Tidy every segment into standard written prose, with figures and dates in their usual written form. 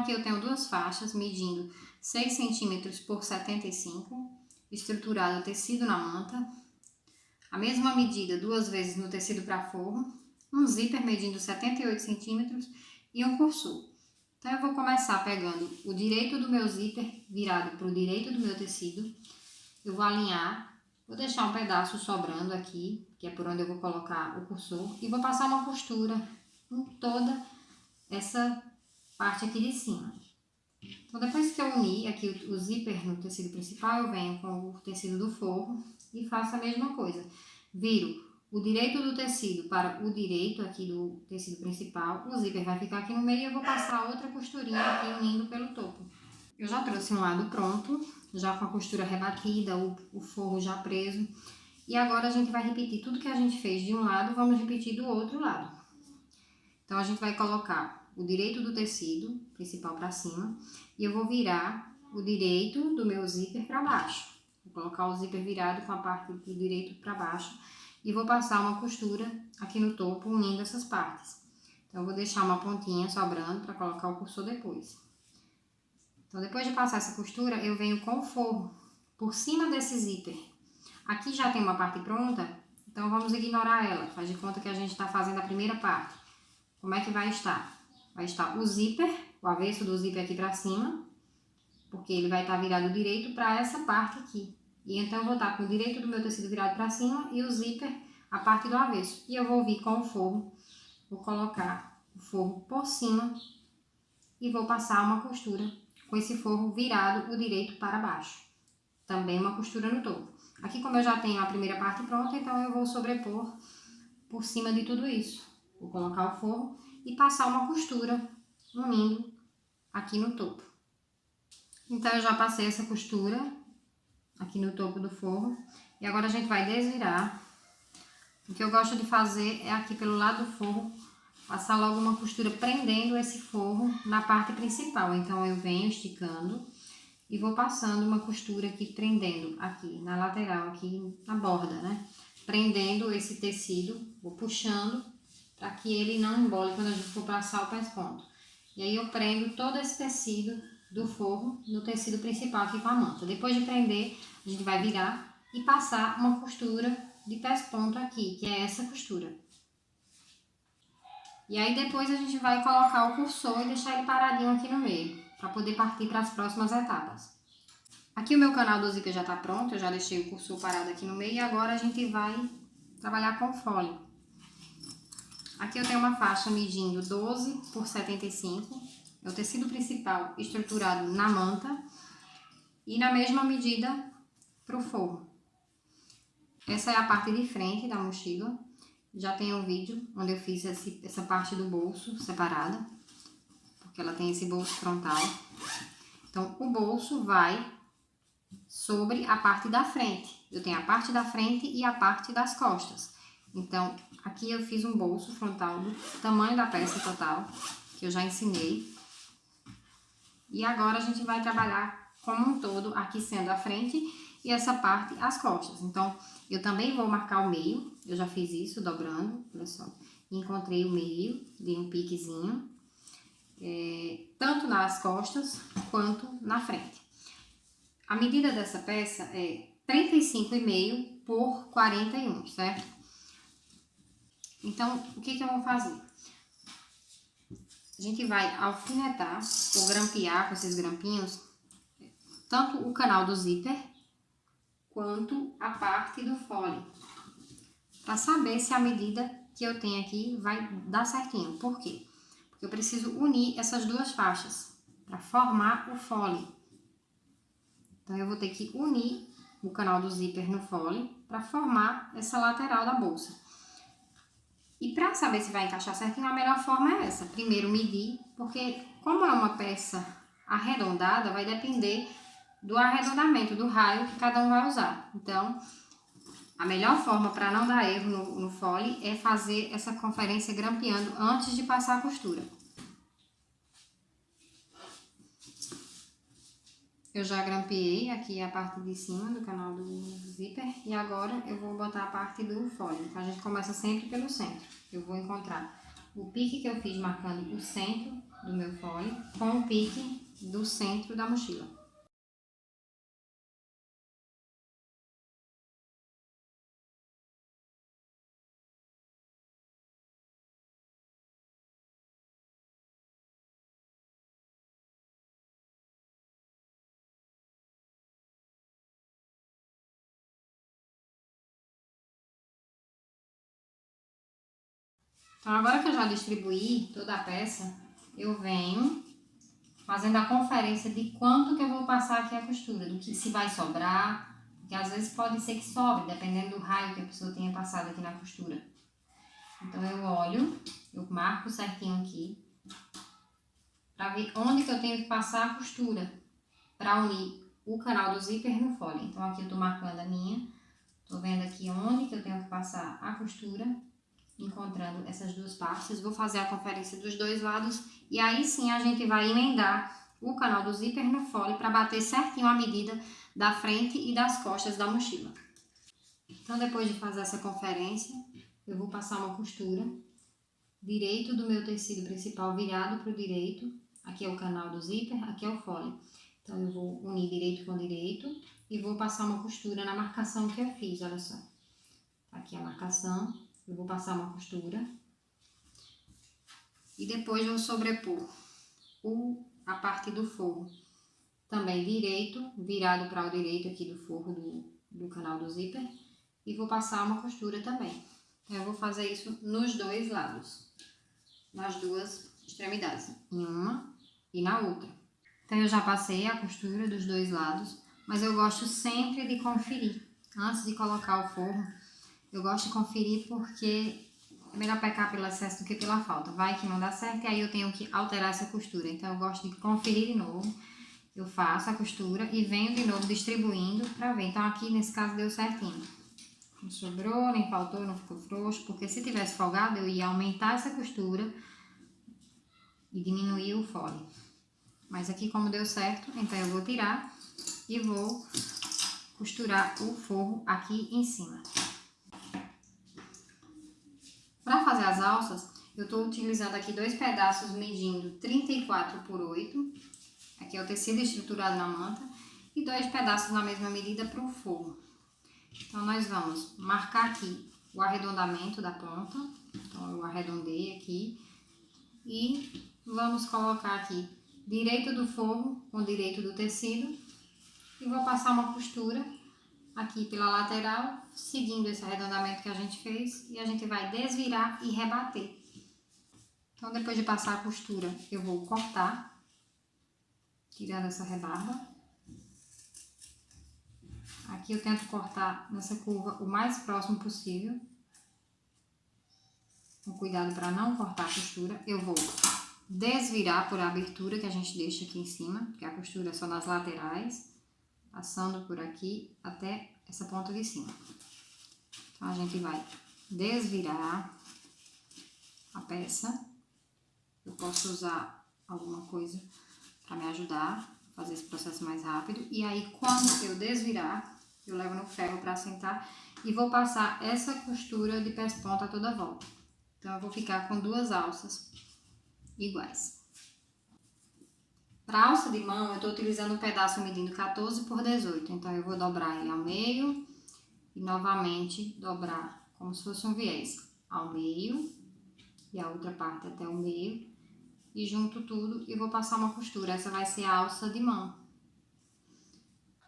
aqui eu tenho duas faixas medindo 6 centímetros por 75, estruturado o tecido na manta. A mesma medida duas vezes no tecido para forro, um zíper medindo 78 centímetros e um cursor. Então eu vou começar pegando o direito do meu zíper virado para o direito do meu tecido. Eu vou alinhar, vou deixar um pedaço sobrando aqui, que é por onde eu vou colocar o cursor, e vou passar uma costura em toda essa parte aqui de cima. Então depois que eu unir aqui o zíper no tecido principal, eu venho com o tecido do forro e faço a mesma coisa. Viro o direito do tecido para o direito aqui do tecido principal, o zíper vai ficar aqui no meio e eu vou passar outra costurinha aqui unindo pelo topo. Eu já trouxe um lado pronto, já com a costura rebatida, o forro já preso. E agora a gente vai repetir tudo que a gente fez de um lado, vamos repetir do outro lado. Então a gente vai colocar o direito do tecido principal para cima e eu vou virar o direito do meu zíper para baixo. Vou colocar o zíper virado com a parte do direito para baixo e vou passar uma costura aqui no topo unindo essas partes. Então eu vou deixar uma pontinha sobrando para colocar o cursor depois. Então depois de passar essa costura eu venho com o forro por cima desse zíper. Aqui já tem uma parte pronta, então vamos ignorar ela. Faz de conta que a gente está fazendo a primeira parte. Como é que vai estar? Vai estar o zíper, o avesso do zíper aqui para cima, porque ele vai estar virado direito para essa parte aqui. E então eu vou estar com o direito do meu tecido virado para cima e o zíper, a parte do avesso. E eu vou vir com o forro, vou colocar o forro por cima e vou passar uma costura com esse forro virado o direito para baixo. Também uma costura no topo. Aqui como eu já tenho a primeira parte pronta, então eu vou sobrepor por cima de tudo isso. Vou colocar o forro e passar uma costura unindo aqui no topo. Então eu já passei essa costura aqui no topo do forro e agora a gente vai desvirar. O que eu gosto de fazer é aqui pelo lado do forro, passar logo uma costura prendendo esse forro na parte principal. Então eu venho esticando e vou passando uma costura aqui prendendo aqui na lateral, aqui na borda, né? Prendendo esse tecido, vou puxando para que ele não embole quando a gente for passar o pesponto. E aí eu prendo todo esse tecido do forro no tecido principal aqui com a manta. Depois de prender, a gente vai virar e passar uma costura de pesponto aqui, que é essa costura. E aí depois a gente vai colocar o cursor e deixar ele paradinho aqui no meio, para poder partir para as próximas etapas. Aqui o meu canal do zíper já está pronto, eu já deixei o cursor parado aqui no meio e agora a gente vai trabalhar com fole. Aqui eu tenho uma faixa medindo 12 por 75, é o tecido principal estruturado na manta e na mesma medida para o forro. Essa é a parte de frente da mochila, já tem um vídeo onde eu fiz essa parte do bolso separada, porque ela tem esse bolso frontal. Então o bolso vai sobre a parte da frente, eu tenho a parte da frente e a parte das costas. Então, aqui eu fiz um bolso frontal do tamanho da peça total, que eu já ensinei. E agora a gente vai trabalhar como um todo, aqui sendo a frente e essa parte as costas. Então, eu também vou marcar o meio, eu já fiz isso dobrando, olha só. Encontrei o meio, dei um piquezinho, tanto nas costas quanto na frente. A medida dessa peça é 35,5 por 41, certo? Então, o que eu vou fazer? A gente vai alfinetar ou grampear com esses grampinhos tanto o canal do zíper quanto a parte do fole, para saber se a medida que eu tenho aqui vai dar certinho. Por quê? Porque eu preciso unir essas duas faixas para formar o fole. Então, eu vou ter que unir o canal do zíper no fole para formar essa lateral da bolsa. E para saber se vai encaixar certinho, a melhor forma é essa. Primeiro medir, porque como é uma peça arredondada, vai depender do arredondamento, do raio que cada um vai usar. Então, a melhor forma para não dar erro no fole é fazer essa conferência grampeando antes de passar a costura. Eu já grampeei aqui a parte de cima do canal do zíper e agora eu vou botar a parte do fole. Então a gente começa sempre pelo centro. Eu vou encontrar o pique que eu fiz marcando o centro do meu fole com o pique do centro da mochila. Então, agora que eu já distribuí toda a peça, eu venho fazendo a conferência de quanto que eu vou passar aqui a costura, do que se vai sobrar, porque às vezes pode ser que sobre, dependendo do raio que a pessoa tenha passado aqui na costura. Então, eu olho, eu marco certinho aqui, para ver onde que eu tenho que passar a costura, para unir o canal do zíper no fole. Então, aqui eu tô marcando a minha, tô vendo aqui onde que eu tenho que passar a costura, encontrando essas duas partes. Vou fazer a conferência dos dois lados e aí sim a gente vai emendar o canal do zíper no fole para bater certinho a medida da frente e das costas da mochila. Então, depois de fazer essa conferência, eu vou passar uma costura direito do meu tecido principal virado para o direito. Aqui é o canal do zíper, aqui é o fole. Então, eu vou unir direito com direito e vou passar uma costura na marcação que eu fiz, olha só. Aqui a marcação, eu vou passar uma costura e depois vou sobrepor a parte do forro. Também direito, virado para o direito aqui do forro do canal do zíper e vou passar uma costura também. Então, eu vou fazer isso nos dois lados, nas duas extremidades, em uma e na outra. Então, eu já passei a costura dos dois lados, mas eu gosto sempre de conferir. Antes de colocar o forro, eu gosto de conferir porque é melhor pecar pelo excesso do que pela falta. Vai que não dá certo e aí eu tenho que alterar essa costura. Então, eu gosto de conferir de novo. Eu faço a costura e venho de novo distribuindo para ver. Então, aqui nesse caso deu certinho. Não sobrou, nem faltou, não ficou frouxo. Porque se tivesse folgado, eu ia aumentar essa costura e diminuir o fole. Mas aqui como deu certo, então eu vou tirar e vou costurar o forro aqui em cima. Para fazer as alças, eu estou utilizando aqui dois pedaços medindo 34 por 8. Aqui é o tecido estruturado na manta. E dois pedaços na mesma medida para o forro. Então, nós vamos marcar aqui o arredondamento da ponta. Então, eu arredondei aqui. E vamos colocar aqui direito do forro com direito do tecido. E vou passar uma costura aqui pela lateral, seguindo esse arredondamento que a gente fez. E a gente vai desvirar e rebater. Então, depois de passar a costura, eu vou cortar, tirando essa rebarba. Aqui eu tento cortar nessa curva o mais próximo possível. Com cuidado para não cortar a costura. Eu vou desvirar por a abertura que a gente deixa aqui em cima, porque a costura é só nas laterais, passando por aqui até essa ponta de cima. Então, a gente vai desvirar a peça. Eu posso usar alguma coisa para me ajudar a fazer esse processo mais rápido. E aí, quando eu desvirar, eu levo no ferro para assentar e vou passar essa costura de pés-ponta a toda volta. Então, eu vou ficar com duas alças iguais. Para alça de mão, eu estou utilizando um pedaço medindo 14 por 18. Então, eu vou dobrar ele ao meio e novamente dobrar como se fosse um viés ao meio e a outra parte até o meio. E junto tudo e vou passar uma costura. Essa vai ser a alça de mão.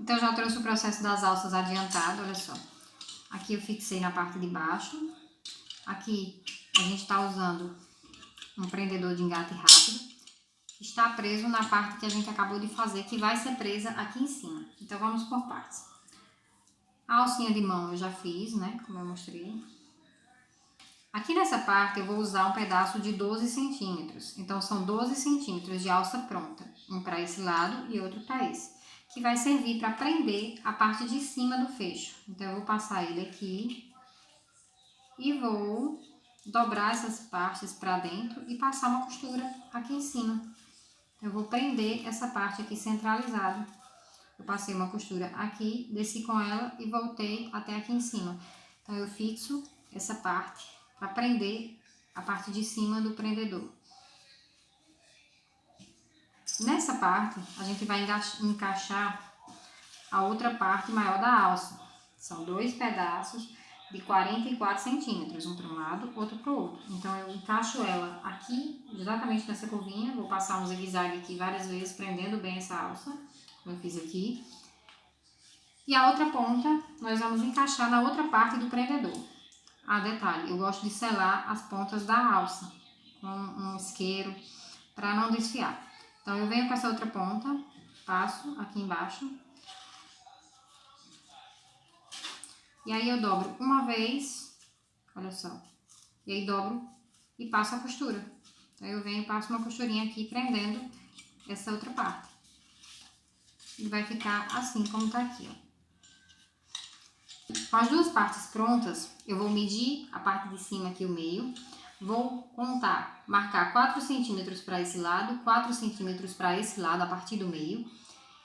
Então, eu já trouxe o processo das alças adiantado, olha só. Aqui eu fixei na parte de baixo. Aqui a gente está usando um prendedor de engate rápido. Que está preso na parte que a gente acabou de fazer, que vai ser presa aqui em cima. Então, vamos por partes. A alcinha de mão eu já fiz, né? Como eu mostrei. Aqui nessa parte eu vou usar um pedaço de 12 centímetros. Então, são 12 centímetros de alça pronta. Um para esse lado e outro para esse. Que vai servir para prender a parte de cima do fecho. Então, eu vou passar ele aqui. E vou dobrar essas partes para dentro e passar uma costura aqui em cima. Eu vou prender essa parte aqui centralizada. Eu passei uma costura aqui, desci com ela e voltei até aqui em cima. Então, eu fixo essa parte para prender a parte de cima do prendedor. Nessa parte, a gente vai encaixar a outra parte maior da alça. São 2 pedaços de 44 centímetros, um para um lado, outro para o outro. Então, eu encaixo ela aqui, exatamente nessa curvinha, vou passar um zigue-zague aqui várias vezes, prendendo bem essa alça, como eu fiz aqui. E a outra ponta, nós vamos encaixar na outra parte do prendedor. Ah, detalhe, eu gosto de selar as pontas da alça com um isqueiro, para não desfiar. Então, eu venho com essa outra ponta, passo aqui embaixo. E aí, eu dobro uma vez, olha só. E aí, dobro e passo a costura. Então, eu venho e passo uma costurinha aqui, prendendo essa outra parte. E vai ficar assim como tá aqui, ó. Com as duas partes prontas, eu vou medir a parte de cima aqui, o meio. Vou contar, marcar 4 centímetros para esse lado, 4 centímetros para esse lado, a partir do meio.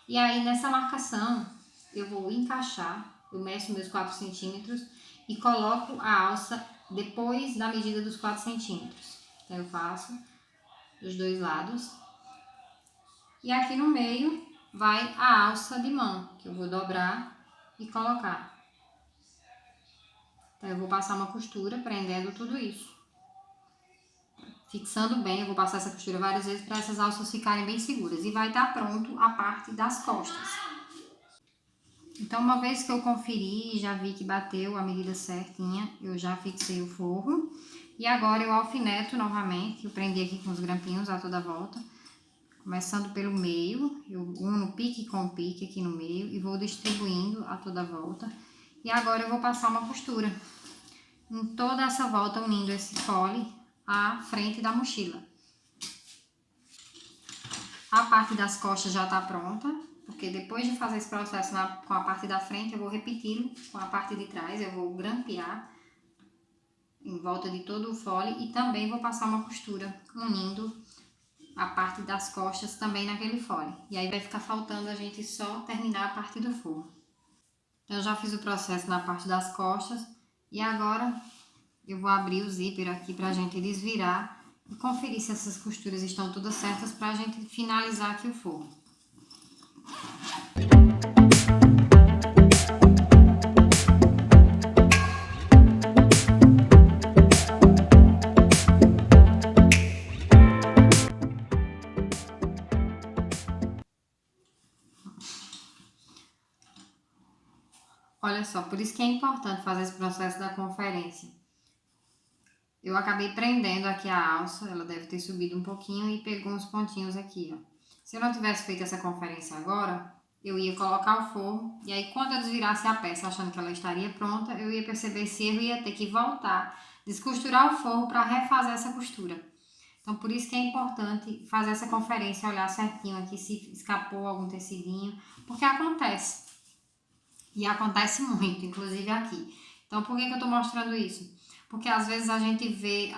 E aí, nessa marcação, eu vou encaixar, eu meço meus 4 centímetros e coloco a alça depois da medida dos 4 centímetros. Então, eu faço dos dois lados. E aqui no meio vai a alça de mão, que eu vou dobrar e colocar. Então, eu vou passar uma costura prendendo tudo isso. Fixando bem, eu vou passar essa costura várias vezes para essas alças ficarem bem seguras. E vai estar pronto a parte das costas. Então, uma vez que eu conferi e já vi que bateu a medida certinha, eu já fixei o forro. E agora eu alfineto novamente, eu prendi aqui com os grampinhos a toda volta. Começando pelo meio, eu uno pique com pique aqui no meio e vou distribuindo a toda volta. E agora eu vou passar uma costura em toda essa volta, unindo esse fole à frente da mochila. A parte das costas já tá pronta, porque depois de fazer esse processo com a parte da frente, eu vou repeti-lo com a parte de trás, eu vou grampear em volta de todo o fole e também vou passar uma costura, unindo a parte das costas também naquele fole. E aí vai ficar faltando a gente só terminar a parte do forro. Eu já fiz o processo na parte das costas e agora eu vou abrir o zíper aqui pra gente desvirar e conferir se essas costuras estão todas certas pra gente finalizar aqui o forro. Olha só, por isso que é importante fazer esse processo da conferência. Eu acabei prendendo aqui a alça, ela deve ter subido um pouquinho e pegou uns pontinhos aqui, ó. Se eu não tivesse feito essa conferência agora, eu ia colocar o forro e aí quando eu desvirasse a peça achando que ela estaria pronta, eu ia perceber esse erro e ia ter que voltar, descosturar o forro para refazer essa costura. Então, por isso que é importante fazer essa conferência, olhar certinho aqui se escapou algum tecidinho, porque acontece. E acontece muito, inclusive aqui. Então, por que eu tô mostrando isso? Porque às vezes a gente vê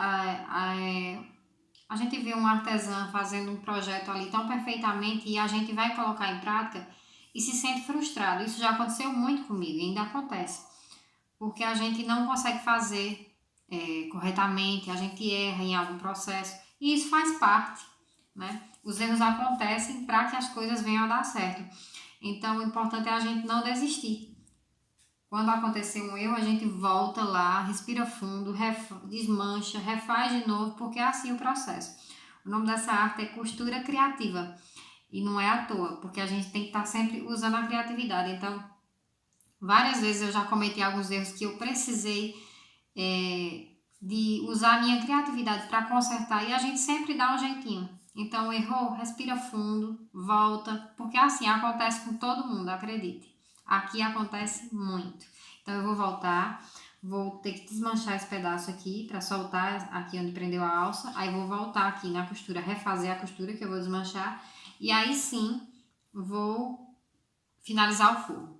um artesão fazendo um projeto ali tão perfeitamente e a gente vai colocar em prática e se sente frustrado. Isso já aconteceu muito comigo e ainda acontece. Porque a gente não consegue fazer corretamente, a gente erra em algum processo e isso faz parte, né? Os erros acontecem para que as coisas venham a dar certo. Então, o importante é a gente não desistir. Quando acontecer um erro, a gente volta lá, respira fundo, desmancha, refaz de novo, porque é assim o processo. O nome dessa arte é costura criativa. E não é à toa, porque a gente tem que estar sempre usando a criatividade. Então, várias vezes eu já cometi alguns erros que eu precisei de usar a minha criatividade para consertar e a gente sempre dá um jeitinho. Então, errou, respira fundo, volta, porque assim acontece com todo mundo, acredite. Aqui acontece muito. Então, eu vou voltar, vou ter que desmanchar esse pedaço aqui para soltar aqui onde prendeu a alça. Aí, vou voltar aqui na costura, refazer a costura que eu vou desmanchar. E aí, sim, vou finalizar o forro.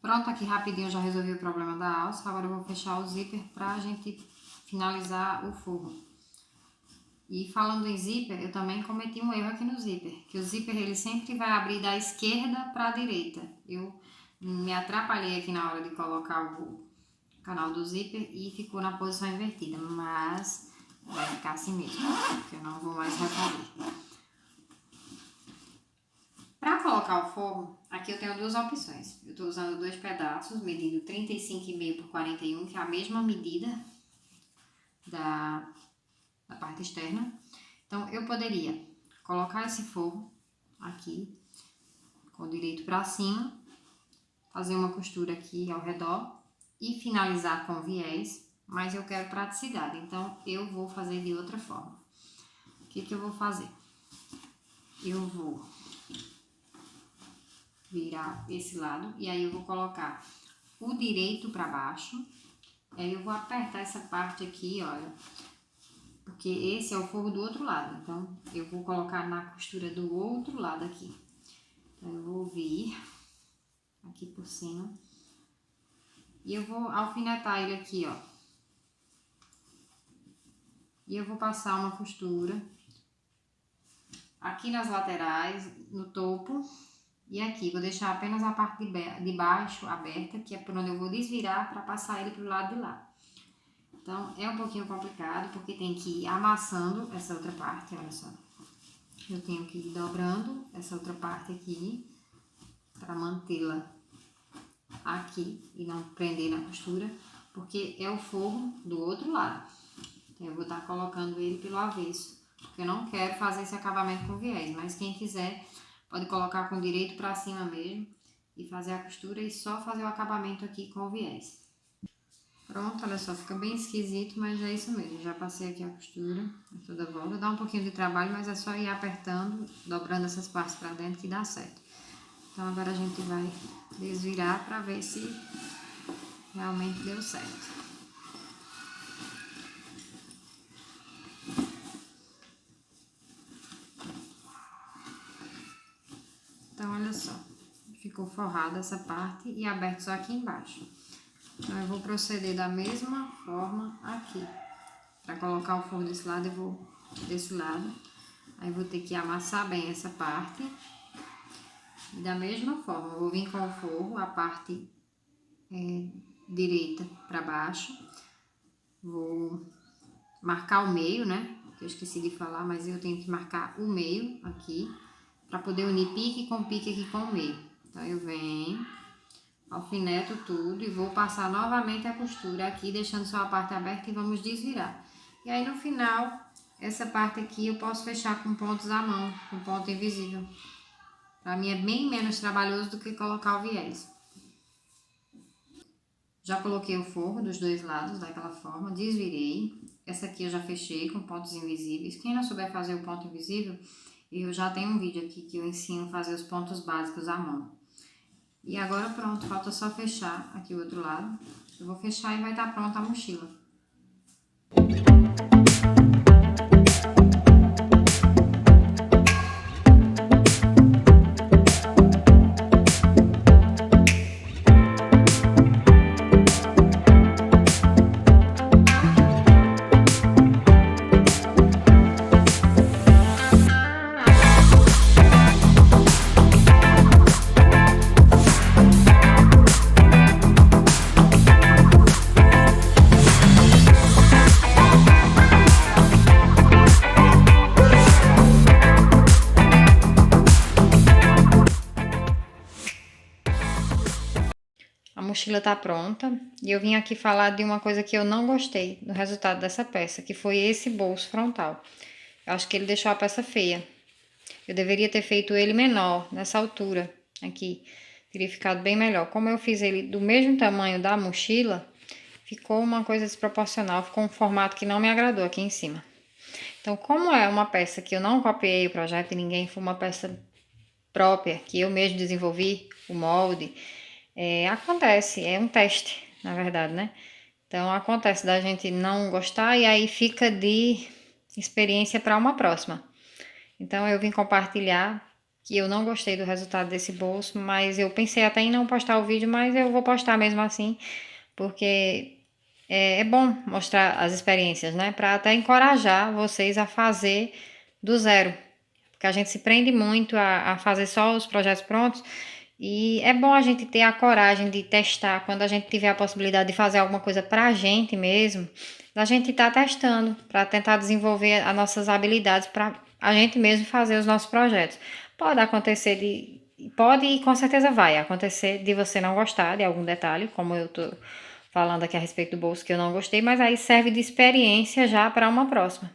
Pronto, aqui rapidinho eu já resolvi o problema da alça. Agora eu vou fechar o zíper pra gente finalizar o forro. E falando em zíper, eu também cometi um erro aqui no zíper. Que o zíper, ele sempre vai abrir da esquerda pra direita. Eu me atrapalhei aqui na hora de colocar o canal do zíper e ficou na posição invertida. Mas vai ficar assim mesmo, porque eu não vou mais refazer. Para colocar o forro, aqui eu tenho duas opções. Eu estou usando 2 pedaços, medindo 35,5 por 41, que é a mesma medida da parte externa. Então, eu poderia colocar esse forro aqui, com o direito para cima, fazer uma costura aqui ao redor e finalizar com viés, mas eu quero praticidade, então eu vou fazer de outra forma. O que eu vou fazer? Eu vou virar esse lado e aí eu vou colocar o direito para baixo, e aí eu vou apertar essa parte aqui, olha, porque esse é o forro do outro lado, então eu vou colocar na costura do outro lado aqui. Então eu vou vir aqui por cima e eu vou alfinetar ele aqui, ó. E eu vou passar uma costura aqui nas laterais, no topo e aqui. Vou deixar apenas a parte de baixo aberta, que é por onde eu vou desvirar para passar ele pro lado de lá. Então, é um pouquinho complicado, porque tem que ir amassando essa outra parte, olha só. Eu tenho que ir dobrando essa outra parte aqui, para mantê-la aqui e não prender na costura, porque é o forro do outro lado. Então, eu vou estar colocando ele pelo avesso, porque eu não quero fazer esse acabamento com viés, mas quem quiser pode colocar com direito para cima mesmo e fazer a costura e só fazer o acabamento aqui com o viés. Pronto, olha só, fica bem esquisito, mas é isso mesmo. Já passei aqui a costura toda volta. Dá um pouquinho de trabalho, mas é só ir apertando, dobrando essas partes para dentro que dá certo. Então agora a gente vai desvirar para ver se realmente deu certo. Então olha só, ficou forrada essa parte e aberto só aqui embaixo. Então eu vou proceder da mesma forma aqui. Para colocar o forro desse lado, eu vou desse lado. Aí vou ter que amassar bem essa parte. E da mesma forma, eu vou vir com o forro, a parte direita para baixo. Vou marcar o meio, né? Que eu esqueci de falar, mas eu tenho que marcar o meio aqui, para poder unir pique aqui com o meio. Então eu venho, alfineto tudo e vou passar novamente a costura aqui, deixando só a parte aberta e vamos desvirar. E aí no final, essa parte aqui eu posso fechar com pontos à mão, com ponto invisível. Para mim é bem menos trabalhoso do que colocar o viés. Já coloquei o forro dos dois lados daquela forma, desvirei. Essa aqui eu já fechei com pontos invisíveis. Quem não souber fazer o ponto invisível, eu já tenho um vídeo aqui que eu ensino a fazer os pontos básicos à mão. E agora pronto, falta só fechar aqui o outro lado. Eu vou fechar e vai estar pronta a mochila. A mochila tá pronta e eu vim aqui falar de uma coisa que eu não gostei do resultado dessa peça, que foi esse bolso frontal. Eu acho que ele deixou a peça feia. Eu deveria ter feito ele menor, nessa altura aqui. Teria ficado bem melhor. Como eu fiz ele do mesmo tamanho da mochila, ficou uma coisa desproporcional, ficou um formato que não me agradou aqui em cima. Então, como é uma peça que eu não copiei o projeto de ninguém, foi uma peça própria, que eu mesmo desenvolvi, o molde, acontece, é um teste, na verdade, né? Então, acontece da gente não gostar e aí fica de experiência para uma próxima. Então, eu vim compartilhar que eu não gostei do resultado desse bolso, mas eu pensei até em não postar o vídeo, mas eu vou postar mesmo assim, porque é bom mostrar as experiências, né? Para até encorajar vocês a fazer do zero. Porque a gente se prende muito a fazer só os projetos prontos. E é bom a gente ter a coragem de testar quando a gente tiver a possibilidade de fazer alguma coisa pra gente mesmo. A gente tá testando para tentar desenvolver as nossas habilidades para a gente mesmo fazer os nossos projetos. Pode acontecer de pode e com certeza vai acontecer de você não gostar de algum detalhe, como eu tô falando aqui a respeito do bolso que eu não gostei, mas aí serve de experiência já para uma próxima.